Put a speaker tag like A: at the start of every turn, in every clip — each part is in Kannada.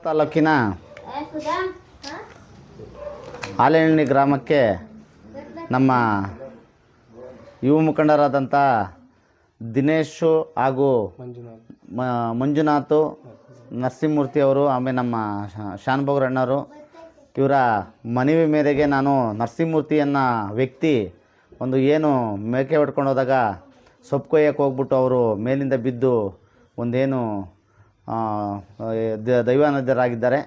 A: ತಾಲೂಕಿನ ಆಲೆಹಳ್ಳಿ ಗ್ರಾಮಕ್ಕೆ ನಮ್ಮ ಯುವ ಮುಖಂಡರಾದಂಥ ದಿನೇಶು ಹಾಗೂ ಮಂಜುನಾಥ್ ನರಸಿಂಹಮೂರ್ತಿ ಅವರು, ಆಮೇಲೆ ನಮ್ಮ ಶಾನ್ಭೋಗ್ರಣ್ಣವರು ಇವರ ಮನವಿ ಮೇರೆಗೆ ನಾನು ನರಸಿಂಹಮೂರ್ತಿ ಅನ್ನೋ ವ್ಯಕ್ತಿ ಒಂದು ಏನು ಮೇಕೆ ಹೊಡ್ಕೊಂಡು ಹೋದಾಗ ಸೊಪ್ಪು ಕೊಯ್ಯಕ್ಕೆ ಹೋಗ್ಬಿಟ್ಟು ಅವರು ಮೇಲಿಂದ ಬಿದ್ದು ಒಂದೇನು ದೈವಾನಂದರಾಗಿದ್ದಾರೆ.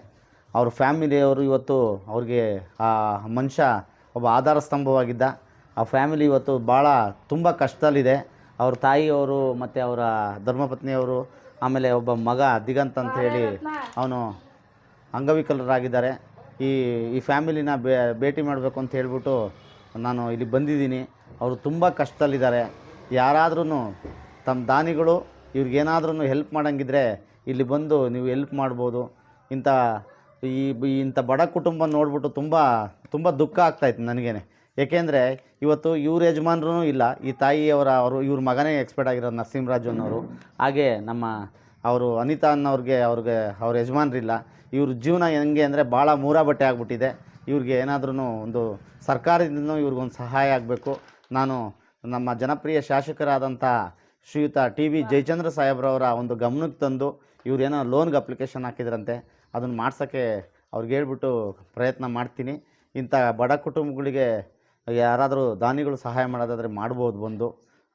A: ಅವ್ರ ಫ್ಯಾಮಿಲಿಯವರು ಇವತ್ತು ಅವ್ರಿಗೆ ಆ ಮನುಷ್ಯ ಒಬ್ಬ ಆಧಾರ ಸ್ತಂಭವಾಗಿದ್ದ. ಆ ಫ್ಯಾಮಿಲಿ ಇವತ್ತು ಭಾಳ ತುಂಬ ಕಷ್ಟದಲ್ಲಿದೆ. ಅವ್ರ ತಾಯಿಯವರು ಮತ್ತು ಅವರ ಧರ್ಮಪತ್ನಿಯವರು, ಆಮೇಲೆ ಒಬ್ಬ ಮಗ ದಿಗಂತ್ ಅಂತ ಹೇಳಿ ಅವನು ಅಂಗವಿಕಲರಾಗಿದ್ದಾರೆ. ಈ ಫ್ಯಾಮಿಲಿನ ಭೇಟಿ ಮಾಡಬೇಕು ಅಂತ ಹೇಳ್ಬಿಟ್ಟು ನಾನು ಇಲ್ಲಿ ಬಂದಿದ್ದೀನಿ. ಅವರು ತುಂಬ ಕಷ್ಟದಲ್ಲಿದ್ದಾರೆ. ಯಾರಾದ್ರೂ ತಮ್ಮ ದಾನಿಗಳು ಇವ್ರಿಗೇನಾದ್ರೂ ಹೆಲ್ಪ್ ಮಾಡೋಂಗಿದ್ರೆ ಇಲ್ಲಿ ಬಂದು ನೀವು ಹೆಲ್ಪ್ ಮಾಡ್ಬೋದು. ಇಂಥ ಬಡ ಕುಟುಂಬ ನೋಡ್ಬಿಟ್ಟು ತುಂಬ ದುಃಖ ಆಗ್ತಾಯಿತ್ತು ನನಗೇನೆ. ಏಕೆಂದರೆ ಇವತ್ತು ಇವ್ರ ಯಜಮಾನ್ರೂ ಇಲ್ಲ, ಈ ತಾಯಿಯವರ ಇವ್ರ ಮಗನೇ ಎಕ್ಸ್ಪರ್ಟ್ ಆಗಿರೋದು ನರಸಿಂಹರಾಜು ಅನ್ನೋರು. ಹಾಗೆ ಅವರು ಅನಿತಾ ಅನ್ನೋರಿಗೆ ಅವ್ರ ಯಜಮಾನ್ರಿಲ್ಲ. ಇವ್ರ ಜೀವನ ಹೆಂಗೆ ಅಂದರೆ ಭಾಳ ಮೂರಾ ಬಟ್ಟೆ ಆಗಿಬಿಟ್ಟಿದೆ. ಇವ್ರಿಗೆ ಏನಾದ್ರೂ ಒಂದು ಸರ್ಕಾರದಿಂದ ಇವ್ರಿಗೊಂದು ಸಹಾಯ ಆಗಬೇಕು. ನಾನು ನಮ್ಮ ಜನಪ್ರಿಯ ಶಾಸಕರಾದಂಥ ಶ್ರೀಯುತ ಟಿ ವಿ ಜಯಚಂದ್ರ ಸಾಹೇಬ್ರವರ ಒಂದು ಗಮನಕ್ಕೆ ತಂದು ಇವ್ರೇನೋ ಲೋನ್ಗೆ ಅಪ್ಲಿಕೇಶನ್ ಹಾಕಿದ್ರಂತೆ, ಅದನ್ನು ಮಾಡ್ಸೋಕ್ಕೆ ಅವ್ರಿಗೆ ಹೇಳ್ಬಿಟ್ಟು ಪ್ರಯತ್ನ ಮಾಡ್ತೀನಿ. ಇಂಥ ಬಡ ಕುಟುಂಬಗಳಿಗೆ ಯಾರಾದರೂ ದಾನಿಗಳು ಸಹಾಯ ಮಾಡೋದಾದರೆ ಮಾಡ್ಬೋದು ಬಂದು.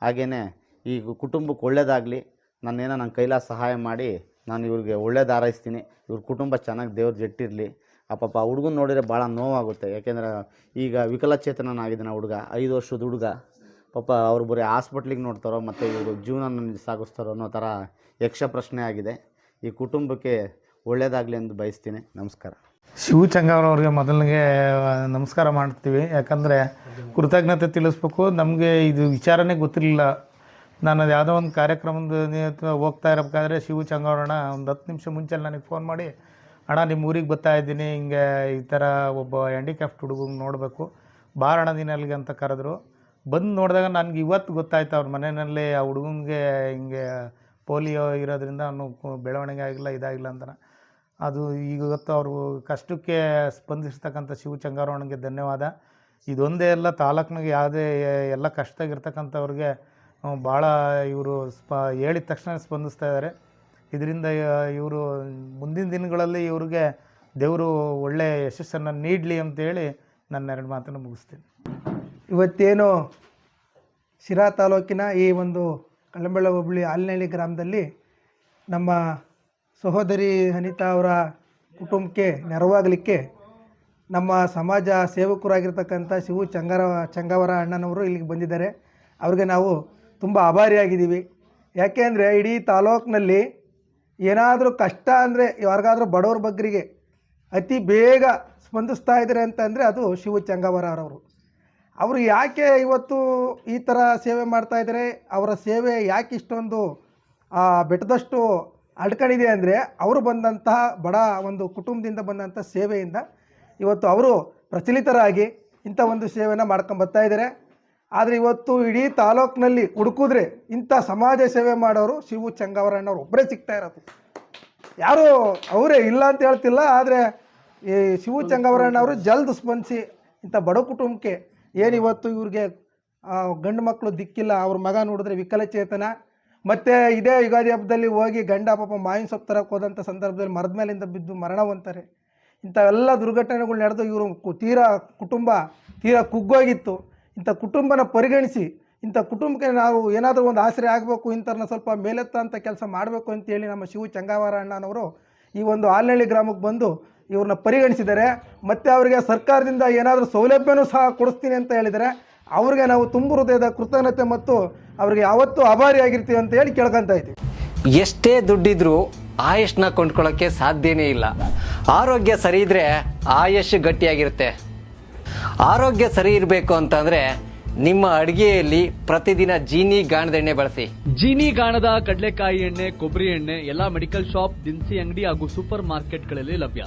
A: ಹಾಗೆಯೇ ಈ ಕುಟುಂಬಕ್ಕೆ ಒಳ್ಳೆಯದಾಗಲಿ, ನನ್ನ ಕೈಲಾದ ಸಹಾಯ ಮಾಡಿ ನಾನು ಇವ್ರಿಗೆ ಒಳ್ಳೇದು ಹಾರೈಸ್ತೀನಿ. ಇವ್ರ ಕುಟುಂಬ ಚೆನ್ನಾಗಿ ದೇವ್ರ ಜಟ್ಟಿರಲಿ. ಆ ಪಾಪ ಹುಡುಗನ ನೋಡಿದರೆ ಭಾಳ ನೋವಾಗುತ್ತೆ. ಯಾಕೆಂದರೆ ಈಗ ವಿಕಲಚೇತನನಾಗಿದ್ದಾನೆ ಹುಡುಗ, 5 ವರ್ಷದ ಹುಡುಗ. ಪಾಪ ಅವ್ರು ಬರೀ ಹಾಸ್ಪಿಟ್ಲಿಗೆ ನೋಡ್ತಾರೋ ಮತ್ತು ಇವರು ಜೀವನ ಸಾಗಿಸ್ತಾರೋ ಅನ್ನೋ ಥರ ಯಕ್ಷ ಪ್ರಶ್ನೆ ಆಗಿದೆ. ಈ ಕುಟುಂಬಕ್ಕೆ ಒಳ್ಳೆಯದಾಗಲಿ ಎಂದು ಬಯಸ್ತೀನಿ. ನಮಸ್ಕಾರ.
B: ಶಿವು ಚಂಗಾವರವ್ರಿಗೆ ಮೊದಲಿಗೆ ನಮಸ್ಕಾರ ಮಾಡ್ತೀವಿ. ಯಾಕಂದರೆ ಕೃತಜ್ಞತೆ ತಿಳಿಸ್ಬೇಕು. ನಮಗೆ ಇದು ವಿಚಾರನೇ ಗೊತ್ತಿರಲಿಲ್ಲ. ನಾನು ಅದು ಯಾವುದೋ ಒಂದು ಕಾರ್ಯಕ್ರಮದ ಹೋಗ್ತಾ ಇರಬೇಕಾದ್ರೆ ಶಿವು ಚಂಗಾವರಣ್ಣ ಒಂದು 10 ನಿಮಿಷ ಮುಂಚೆ ನನಗೆ ಫೋನ್ ಮಾಡಿ, ಅಣ್ಣ ನಿಮ್ಮ ಊರಿಗೆ ಬರ್ತಾಯಿದ್ದೀನಿ, ಹಿಂಗೆ ಈ ಥರ ಒಬ್ಬ ಹ್ಯಾಂಡಿಕ್ಯಾಪ್ಟ್ ಹುಡುಗಂಗೆ ನೋಡಬೇಕು, ಬಾರಣ ದಿನಲ್ಲಿಗೆ ಅಂತ ಕರೆದ್ರು. ಬಂದು ನೋಡಿದಾಗ ನನಗೆ ಇವತ್ತು ಗೊತ್ತಾಯ್ತು ಅವ್ರ ಮನೆಯಲ್ಲಿ ಆ ಹುಡುಗನಿಗೆ ಹಿಂಗೆ ಪೋಲಿಯೋ ಇರೋದ್ರಿಂದ ಅವನು ಬೆಳವಣಿಗೆ ಆಗಿಲ್ಲ, ಇದಾಗಿಲ್ಲ ಅಂತ. ಅದು ಈಗ ಇವತ್ತು ಅವರು ಕಷ್ಟಕ್ಕೆ ಸ್ಪಂದಿಸ್ತಕ್ಕಂಥ ಶಿವು ಚಂಗಾರವಣ್ಣಗೆ ಧನ್ಯವಾದ. ಇದೊಂದೇ ಎಲ್ಲ ತಾಲೂಕಿನಾಗೆ ಯಾವುದೇ ಎಲ್ಲ ಕಷ್ಟದಾಗಿರ್ತಕ್ಕಂಥವ್ರಿಗೆ ಭಾಳ ಇವರು ಹೇಳಿದ ತಕ್ಷಣ ಸ್ಪಂದಿಸ್ತಾ ಇದ್ದಾರೆ. ಇದರಿಂದ ಇವರು ಮುಂದಿನ ದಿನಗಳಲ್ಲಿ ಇವ್ರಿಗೆ ದೇವರು ಒಳ್ಳೆಯ ಯಶಸ್ಸನ್ನು ನೀಡಲಿ ಅಂತೇಳಿ ನನ್ನ 2 ಮಾತನ್ನು ಮುಗಿಸ್ತೀನಿ.
C: ಇವತ್ತೇನು ಶಿರಾ ತಾಲೂಕಿನ ಈ ಒಂದು ಕಳ್ಳಂಬೆಳ ಹೋಬಳಿ ಆಲ್ನಹಳ್ಳಿ ಗ್ರಾಮದಲ್ಲಿ ನಮ್ಮ ಸಹೋದರಿ ಅನಿತಾ ಅವರ ಕುಟುಂಬಕ್ಕೆ ನೆರವಾಗಲಿಕ್ಕೆ ನಮ್ಮ ಸಮಾಜ ಸೇವಕರಾಗಿರ್ತಕ್ಕಂಥ ಶಿವು ಚಂಗಾವರ ಅಣ್ಣನವರು ಇಲ್ಲಿಗೆ ಬಂದಿದ್ದಾರೆ. ಅವ್ರಿಗೆ ನಾವು ತುಂಬ ಆಭಾರಿಯಾಗಿದ್ದೀವಿ. ಯಾಕೆಂದರೆ ಇಡೀ ತಾಲೂಕಿನಲ್ಲಿ ಏನಾದರೂ ಕಷ್ಟ ಅಂದರೆ ಯಾರಿಗಾದ್ರೂ ಬಡವ್ರ ಬಗ್ಗರಿಗೆ ಅತಿ ಬೇಗ ಸ್ಪಂದಿಸ್ತಾ ಇದ್ದಾರೆ ಅಂತಂದರೆ ಅದು ಶಿವು ಚಂಗಾವರವರು. ಅವರು ಯಾಕೆ ಇವತ್ತು ಈ ಥರ ಸೇವೆ ಮಾಡ್ತಾಯಿದ್ದಾರೆ, ಅವರ ಸೇವೆ ಯಾಕೆ ಇಷ್ಟೊಂದು ಬೆಟ್ಟದಷ್ಟು ಅಡ್ಕೊಂಡಿದೆ ಅಂದರೆ ಅವರು ಬಂದಂತಹ ಬಡ ಒಂದು ಕುಟುಂಬದಿಂದ ಬಂದಂಥ ಸೇವೆಯಿಂದ ಇವತ್ತು ಅವರು ಪ್ರಚಲಿತರಾಗಿ ಇಂಥ ಒಂದು ಸೇವೆಯನ್ನು ಮಾಡ್ಕೊಂಬರ್ತಾ ಇದ್ದಾರೆ. ಆದರೆ ಇವತ್ತು ಇಡೀ ತಾಲೂಕಿನಲ್ಲಿ ಹುಡುಕಿದ್ರೆ ಇಂಥ ಸಮಾಜ ಸೇವೆ ಮಾಡೋರು ಶಿವು ಚಂಗಾವರಣ್ಣವ್ರು ಒಬ್ಬರೇ ಸಿಗ್ತಾ ಇರೋದು. ಯಾರು ಅವರೇ ಇಲ್ಲ ಅಂತ ಹೇಳ್ತಿಲ್ಲ, ಆದರೆ ಈ ಶಿವು ಚಂಗಾವರಣ್ಣವರು ಜಲ್ದಿ ಸ್ಪಂದಿಸಿ ಇಂಥ ಬಡ ಕುಟುಂಬಕ್ಕೆ ಏನಿವತ್ತು ಇವ್ರಿಗೆ ಗಂಡು ಮಕ್ಕಳು ದಿಕ್ಕಿಲ್ಲ, ಅವ್ರ ಮಗ ನೋಡಿದ್ರೆ ವಿಕಲಚೇತನ, ಮತ್ತು ಇದೇ ಯುಗಾದಿ ಹಬ್ಬದಲ್ಲಿ ಹೋಗಿ ಗಂಡ ಪಾಪ ಮಾವಿನ ಸೊಪ್ಪು ತರಕ್ಕೆ ಹೋದಂಥ ಸಂದರ್ಭದಲ್ಲಿ ಮರದ ಮೇಲಿಂದ ಬಿದ್ದು ಮರಣವಂತಾರೆ. ಇಂಥವೆಲ್ಲ ದುರ್ಘಟನೆಗಳು ನಡೆದು ಇವರು ಕುಟುಂಬ ತೀರಾ ಕುಗ್ಗೋಗಿತ್ತು. ಇಂಥ ಕುಟುಂಬನ ಪರಿಗಣಿಸಿ ಇಂಥ ಕುಟುಂಬಕ್ಕೆ ನಾವು ಏನಾದರೂ ಒಂದು ಆಸರೆ ಆಗಬೇಕು, ಇಂಥವ್ರನ್ನ ಸ್ವಲ್ಪ ಮೇಲೆತ್ತಂಥ ಕೆಲಸ ಮಾಡಬೇಕು ಅಂತೇಳಿ ನಮ್ಮ ಶಿವು ಚಂಗಾವರ ಅಣ್ಣನವರು ಈ ಒಂದು ಆಲ್ನಹಳ್ಳಿ ಗ್ರಾಮಕ್ಕೆ ಬಂದು ಇವ್ರನ್ನ ಪರಿಗಣಿಸಿದ್ದಾರೆ. ಮತ್ತು ಅವರಿಗೆ ಸರ್ಕಾರದಿಂದ ಏನಾದರೂ ಸೌಲಭ್ಯನೂ ಸಹ ಕೊಡಿಸ್ತೀನಿ ಅಂತ ಹೇಳಿದ್ದಾರೆ. ಅವ್ರಿಗೆ ನಾವು ತುಂಬ ಹೃದಯದ ಕೃತಜ್ಞತೆ ಮತ್ತು ಅವ್ರಿಗೆ ಯಾವತ್ತೂ ಆಭಾರಿಯಾಗಿರ್ತೀವಿ ಅಂತ ಹೇಳಿ ಕೇಳ್ಕೊತಾ ಇದ್ದೀವಿ.
D: ಎಷ್ಟೇ ದುಡ್ಡಿದ್ರೂ ಆಯುಷ್ನ ಕೊಂಡ್ಕೊಳ್ಳೋಕ್ಕೆ ಸಾಧ್ಯನೇ ಇಲ್ಲ. ಆರೋಗ್ಯ ಸರಿ ಇದ್ರೆ ಆಯುಷ್ ಗಟ್ಟಿಯಾಗಿರುತ್ತೆ. ಆರೋಗ್ಯ ಸರಿ ಇರಬೇಕು ಅಂತಂದರೆ ನಿಮ್ಮ ಅಡಿಗೆಯಲ್ಲಿ ಪ್ರತಿದಿನ ಜೀನಿ ಗಾಣದ ಎಣ್ಣೆ ಬಳಸಿ.
E: ಜೀನಿ ಗಾಣದ ಕಡಲೆಕಾಯಿ ಎಣ್ಣೆ, ಕೊಬ್ಬರಿ ಎಣ್ಣೆ ಎಲ್ಲಾ ಮೆಡಿಕಲ್ ಶಾಪ್, ದಿನಸಿ ಅಂಗಡಿ ಹಾಗೂ ಸೂಪರ್ ಮಾರ್ಕೆಟ್ಗಳಲ್ಲಿ ಲಭ್ಯ.